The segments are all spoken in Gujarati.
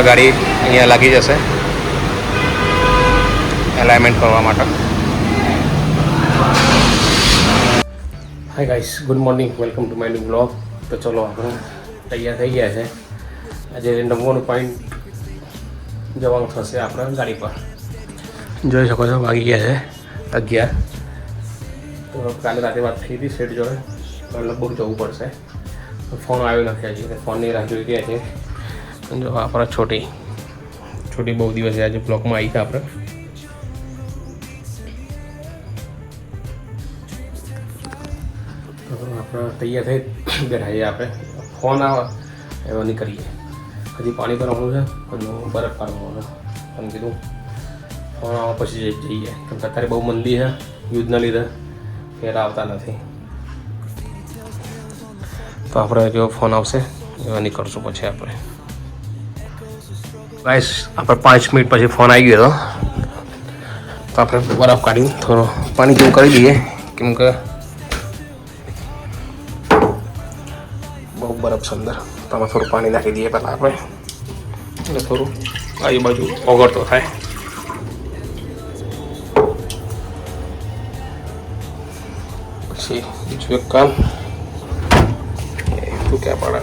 ગાડી અહીંયા લાગી જશે એલાઇનમેન્ટ કરવા માટે. Hi guys, good morning, welcome to my new blog. તો ચલો આપણે તૈયાર થઈ ગયા છે. આજે નવવાનું પોઈન્ટ જવાનું થશે આપણે ગાડી પર. જોઈ શકો છો વાગી ગયા છે 11. તો કાલે રાતે વાત થઈ હતી સેટ જોડે, લગભગ જવું પડશે. ફોન આવ્યો નથી હજી, ફોનની રાહ જોઈ રહ્યા છે. જો આપણા છોટી બહુ દિવસે આજે બ્લોકમાં આવી છે આપણે. આપણે તૈયાર થઈ બેઠા આપણે. ફોન આવે એવા નીકળીએ. હજી પાણી ભરવાનું છે, હજુ બરફ પાડવાનો છે. પણ કીધું ફોન આવે પછી જઈએ, કેમ કે અત્યારે બહુ મંદી છે યુદ્ધના લીધે, ફેર આવતા નથી. તો આપણે જો ફોન આવશે એવા નીકળશું પછી આપણે. ગાઈસ, આપણે 5 મિનિટ પછી ફોન આવી ગયો હતો, તો આપણે બરફ કાઢીને થોડો પાણી જેવું કરી દઈએ, કેમ કે બહુ બરફ છે અંદર. તો આમાં થોડું પાણી નાખી દઈએ પહેલાં આપણે, એટલે થોડું આજુબાજુ ઓગળતો થાય. પછી બીજું એક કામ તું ક્યાં પડે,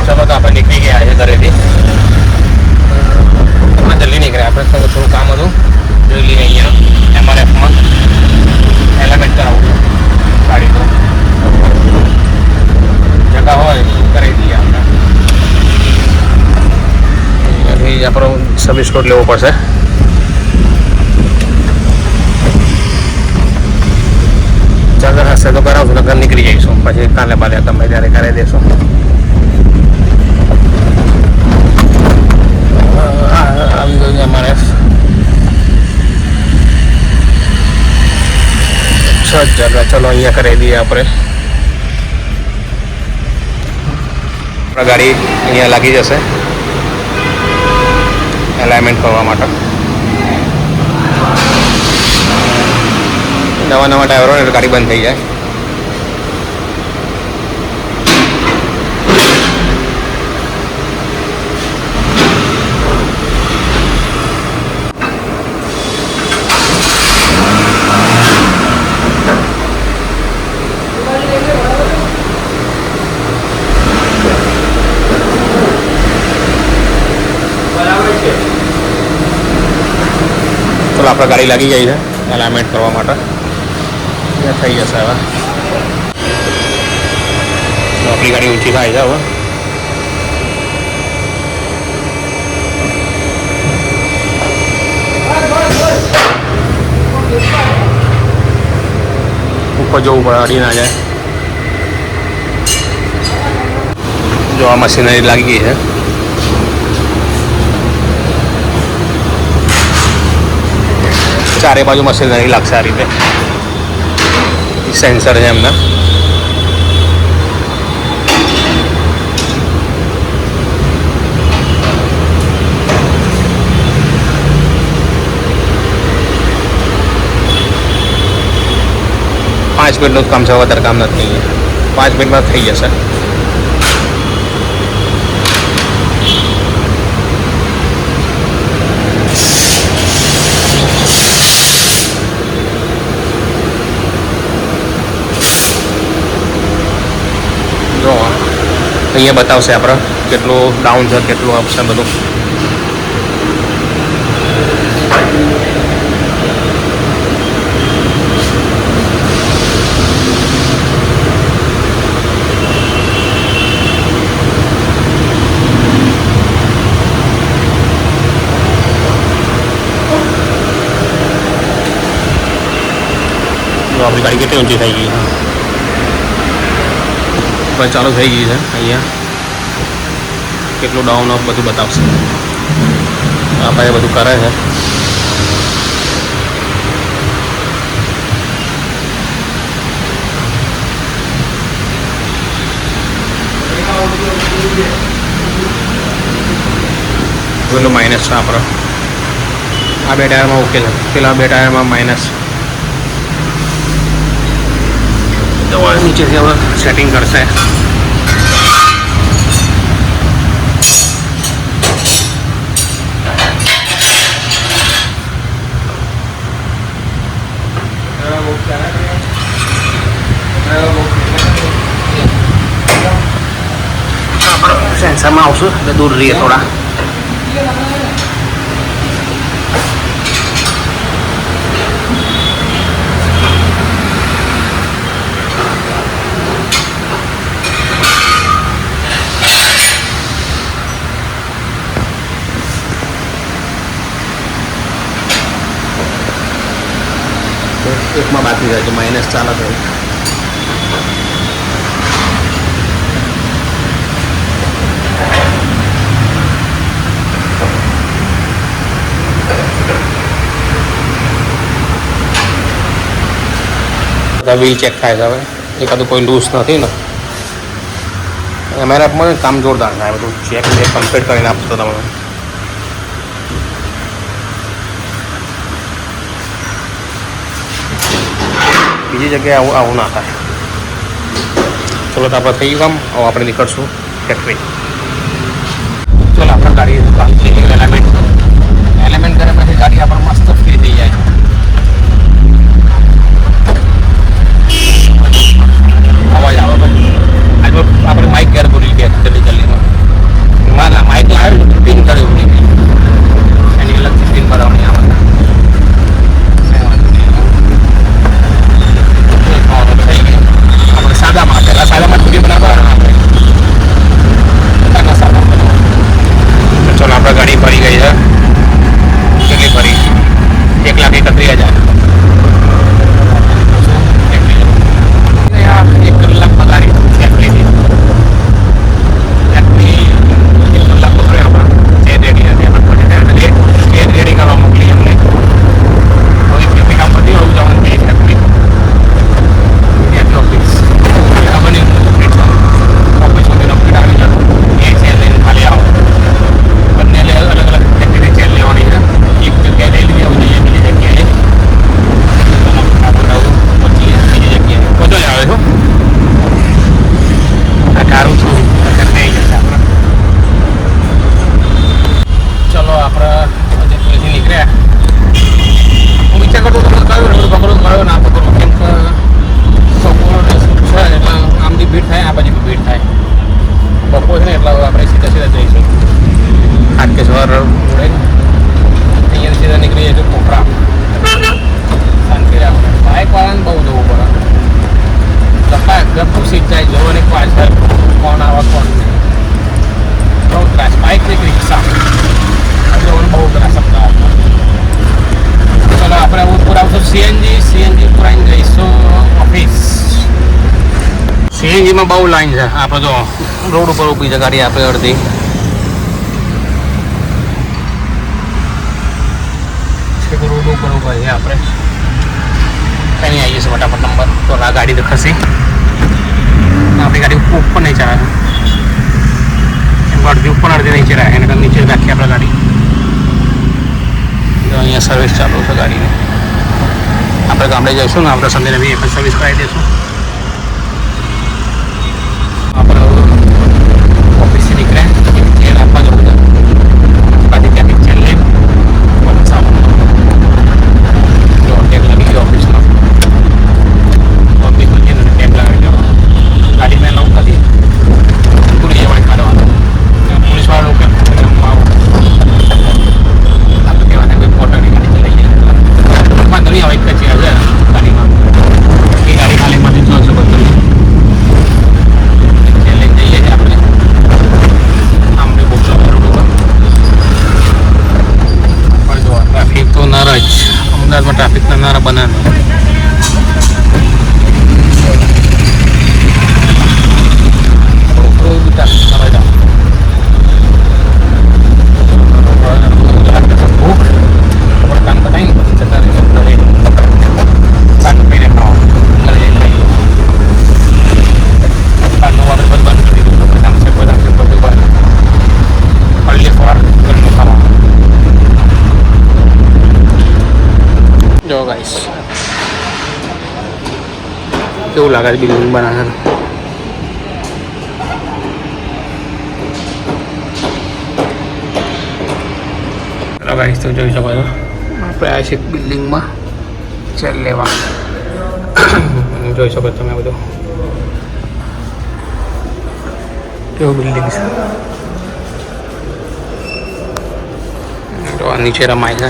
ચલો તો આપણે નીકળી ગયા છે ઘરેથી. જલ્દી નીકળ્યા આપણે, થોડું કામ હતું જોઈ લઈએ. અહીંયા MRFમાં એલાઇનમેન્ટ કરાવવું ગાડી, તો જગા હોય કરી દઈએ આપણે. અહીંયાથી આપણો સર્વિસ કોડ લેવો પડશે. જગા હશે તો કરાવશું, નગર નીકળી જઈશું પછી કાલે બાલે તમે ત્યારે કરી દેશું. આવી ગયું અમારે 6 જગા. ચલો અહીંયા કરી દઈએ આપણે. ગાડી અહીંયા લાગી જશે એલાઇનમેન્ટ કરવા માટે. નવા ટાયરો ને ગાડી બંધ થઈ જાય. તો આપણે ગાડી લાગી જાય છે એલાઇનમેન્ટ કરવા માટે. થઈ જશે હવે. આપણી ગાડી ઊંચી થાય છે હવે. ઉપર જવું પડે, અડી ના જાય. જો આ મશીનરી લાગી ગઈ છે. ચારે બાજુ મશીનરી લાગશે આ રીતે. સેન્સર છે એમના. પાંચ મિનિટનું જ કામ છે, વધારે કામ નથી. 5 મિનિટમાં થઈ જશે. અહીંયા બતાવશે આપણે કેટલું ડાઉન છે, કેટલું અપ છે બધું. આપણી ગાડી કેટલી ઊંચી થઈ ગઈ પણ ચાલુ થઈ ગઈ છે. અહીંયા કેટલું ડાઉન અપ બધું બતાવશે. આ ભાઈ બધું કરે છે. પેલું માઇનસ છે આપણો. આ 2 ટાયરમાં ઓકે છે, પેલા 2 ટાયરમાં માઇનસ. તો નીચેથી હવે સેટિંગ કરશે. સેન્સરમાં આવશું એટલે દૂર રહીએ થોડા. એકમાં બાકી રહે છે, માઇનસ ચાલે છે. વ્હીલ ચેક થાય છે હવે, એકાદું કોઈ લૂઝ નથી ને. અમારા એપમાં કામ જોરદાર થાય, બધું ચેક કમ્પ્લીટ કરીને આપશો તમે. બીજી જગ્યાએ આવું ના થાય. ચલો તો આપણે થઈ ગયું કામ. હવે આપણે નીકળશું ફેક્ટરી. ચલો આપણે ગાડી એલિમેન્ટ કરે પછી ગાડી આપણે મસ્ત ફ્રી થઈ જાય. અવાજ આવે પછી આજે આપણે માઇક ઘેર ભૂલી ગયા જલ્દીમાં. ના માઇક લાવ્યું પિન કર્યું ભૂલી ગઈ. એની અલગથી પિન ભરાવવાની આવે. આપણે સાદામાં પહેલાં સાદામાં પૂરી બનાવવા આપણે સાદામાં બનાવવા. ચલો આપણે ગાડી ભરી ગઈ છે. કેટલી ભરી? 1,31,000. 1 કલાક પગારી ફેક્ટરીથી. ફેક્ટરી 1 કલાક પકડે આપણે ચેર રેડી હતી. આપણે ચેર રેડી કરવા મોકલી અમને. હવે ફેક્ટરી કામ પતી હોવું જવાનું છે ફેક્ટરી. ઓફિસ બની ઓફિસમાંથી નોકરી આવી જાવ એ ચેર લઈને ખાલી આવો. બંને અલગ અલગ ફેક્ટરી ચેર લેવાની છે. એક જગ્યાએ લઈ લીધી આવું જોઈએ, બીજી જગ્યાએ પછી બીજી જગ્યાએ બધો જ આવે છો. આ કારું છું થઈ જશે આપણે. ચલો આપણે અજયપુરથી નીકળ્યા. હું વિચાર કરતો તમે કયો રોડ પકડો કયો ના પકડો, કેમ કે બપોર છે એટલે આમથી ભીડ થાય, આ બાજુ ભીડ થાય. બપોર છે ને એટલે આપણે સીધા જઈશું હાટકેશ્વર રોડે. અહીંયાથી સીધા નીકળી જઈશું કોપરા. શાંતિ રાખો. બાઇકવાળાને બહુ જવું પડે. લંબા ગપુ સીધાઈ જવો ને પાછળ કોણ આવે કોણ નહીં. બહુ ત્રાસ. બાઇક ને રિક્ષા જવાનું બહુ ત્રાસ અમદાવાદમાં. ચલો આપણે ઉપર આવશું સીએનજી પુરાઈને જઈશું ઓફિસ. સીએનજીમાં બહુ લાઈન છે. આપણે જો રોડ ઉપર ઊભી છે ગાડી આપણે અડધી. રોડ ઉપર ઊભા છે આપણે. કંઈ આવીએ છીએ ફટાફટ નંબર. તો આ ગાડી તો ખસી. આપણી ગાડી ઉપર નહીં ચાલે. અડધી ઉપર અડધી નીચે રાખે એને નીચે રાખીએ આપણે ગાડી. તો અહીંયા સર્વિસ ચાલુ છે ગાડીની. આપણે ગામડે જઈશું ને આપણે સંદેને બી એક જ સર્વિસ કરાવી દઈશું. આપણે ઓફિસથી નીકળ્યા ચેર આપવા જવું છે. બાકી ત્યાંથી ચેર લઈ ટેગ લાગી ગયો ઓફિસનો. ઓફિસનો જે ટેગ લગાવી ગયો. ગાડી મેં લઉં નથી પૂરી જવાય કાઢવાનું. પોલીસવાળા લોકો આપણે કહેવાને કોઈ ફોટોની ગાડી ચલાવી જાય વાંધો નહીં આવે. એક જ ચેર છે ગાડીમાં. એ ગાડી ખાલી માંથી જોશો બધું ચેર લઈને જઈએ છીએ આપણે. આમને બહુ રોડ ઉપર પણ જો ટ્રાફિક તો નર જ. અમદાવાદમાં ટ્રાફિકના નારા બનાવે. ભૂખ કામ બતાવીને પછી જતા રહીએ ઘરે. શાક પીને ખાવા ઘરે જઈને લઈએ. બારનું આપણે બધું બંધ કરી દીધું. બદામ છે બધું બંધ. હળલી ફવાર ઘરનું ખાવાનું. જો ગાઈસ કેવું લાગે છે બિલ્ડિંગ બનાવવાનું. ચલો ગાઈસ તો જોઈ શકો છો આપણે આ છે બિલ્ડિંગમાં ચેર લેવા. જોઈ શકો તમે બધું કેવું બિલ્ડિંગ છે. તો નીચે રમાય છે.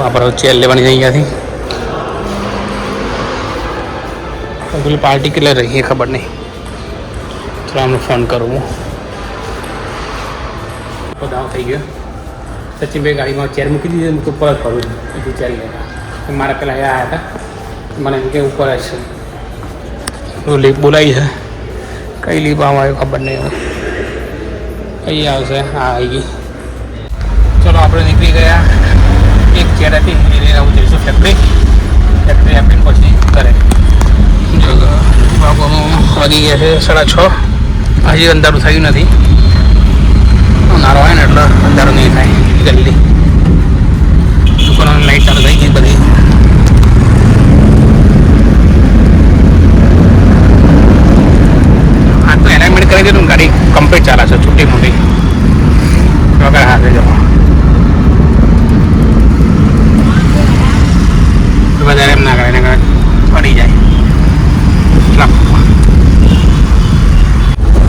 આપણે ચેર લેવાની અહીંયાથી પેલી પાર્ટી કેટલે રહી ખબર નહીં. તો આમને ફોન કરું હું. દાવ થઈ ગયો. સચિનભાઈ ગાડીમાં ચેર મૂકી દીધી હું તો પરત કરું છું ચેર લેવા. મારા પહેલાં આવ્યા હતા મને એમ કે ઉપર હશે લીપ બોલાવી છે. કઈ લીપ આમાં આવ્યો ખબર નહીં. કઈ આવશે? હા આવી ગઈ. ચલો આપણે નીકળી ગયા. એક ચેર હતી એ લઈને હું જઈશું ફેક્ટરી આપીને પછી ઘરે. વાગી ગયા છે 6:30. હજી અંધારું થયું નથી. ઉનાળો હોય ને એટલે અંધારું નહીં થાય જલ્દી. દુકાનોની લાઈટ ચાલુ થઈ ગઈ બધી. આ તો એલાઇનમેન્ટ કરી દીધું ગાડી કમ્પ્લીટ ચાલે છે છૂટી મોટી વગર હાથે જવા. વધારે એમ ના કરે એને પડી જાય.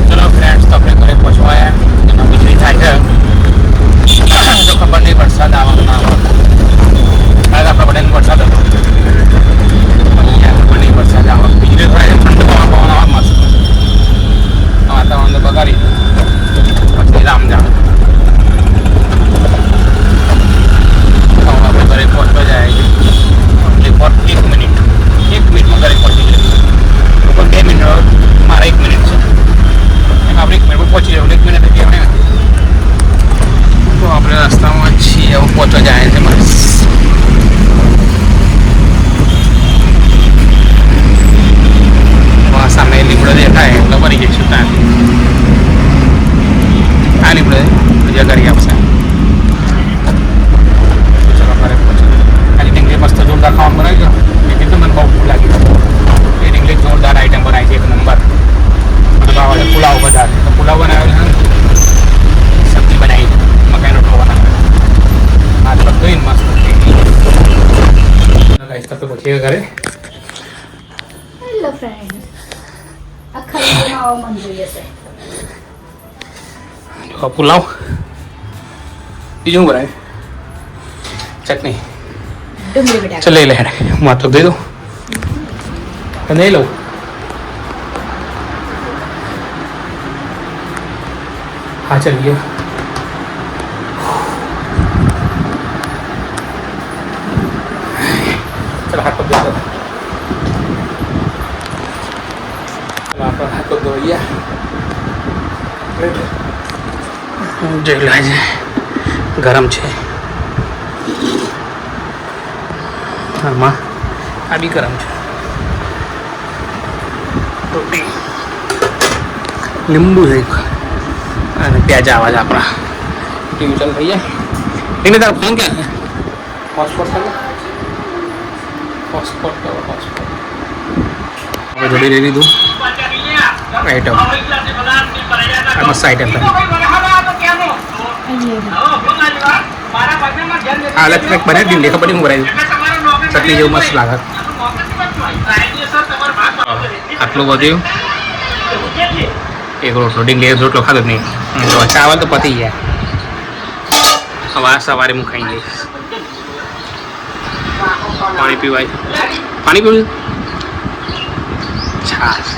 ચલો ફ્રેન્ડ્સ તો આપણે ઘરે પહોંચવાયા. એમાં વીજળી થાય છે તો ખબર નહીં વરસાદ આવવાનો ના આવવાનો. કાલે આપણા બધાને વરસાદ હતો. અહીંયા ખબર નહીં વરસાદ આવે. વીજળી થાય છે ઠંડો પવન આવે મસ્ત. વાતાવરણ તો બગાડી પછી રામ જામ. આપણે ઘરે પહોંચવા જાય છે. 1 મિનિટમાં ઘરે પહોંચી જાય. 2 મિનિટ મારા 1 મિનિટ છે. એમ આપણે 1 મિનિટમાં પહોંચી જાય. 1 મિનિટ એટલે આપણે તો આપણે રસ્તામાં જ છીએ. હવે પહોંચવા જાય છે બસ. સામે લીમડો દેખાય એટલે બની જઈશું ત્યાંથી. આ લીમડો બીજા કરી આપશે. ચલો ઘરે પહોંચી. આજે ડીંગલી મસ્ત જોરદાર ખાવાનું બનાવી દો. બીજી તો મને બહુ ભૂખ લાગી. એ ડીંગલી જોરદાર આઈટમ બનાવી છે 1 નંબર. મને ભાવે છે પુલાવ વધારે. તો પુલાવ બનાવેલો છે. સબ્જી બનાવી છે. મકાઈનો રોટલો બનાવ્યો. આ તો ધોઈને મસ્ત થઈ ગઈ. ગાઈસ તો પછી ઘરે. Hello friend. આખા મન જોઈએ છે. જો પુલાવ બીજું બનાવ્યું ચટણી. ડુંગળી બટાકા. ચલ લઈ લે હેડે. હું આ તો દઈ દઉં. નહીં લઉં. हाँ चलिए चलो हाथ पकड़ दो. चलो आप हाथ पकड़ भैया. જોઈ ગરમ છે આમાં. આ બી ગરમ છે. રોટી લીંબુ છે અને પ્યાજ આવા છે આપણા. ટીવી ચાલુ થઈ જાય. એને તારો ફોન ક્યાં છે? હોટસ્પોટ ચાલુ. હોટસ્પોટ કરો હોટસ્પોટ. હવે જોડી લઈ લીધું આઈટમ. આ મસ્ત આઈટમ છે. હાલત કંઈક બનાવી દીધી ખબર નહીં હું બનાવી. ચટણી જેવું મસ્ત લાગે. આટલું વધ્યું. એક રોટલો ડીંગલી એક રોટલો ખાધો જ નહીં. તો ચાવલ તો પતી ગયા. હવે સવારે હું ખાઈ જઈશ. પાણી પીવાય. પાણી પીવું છાશ.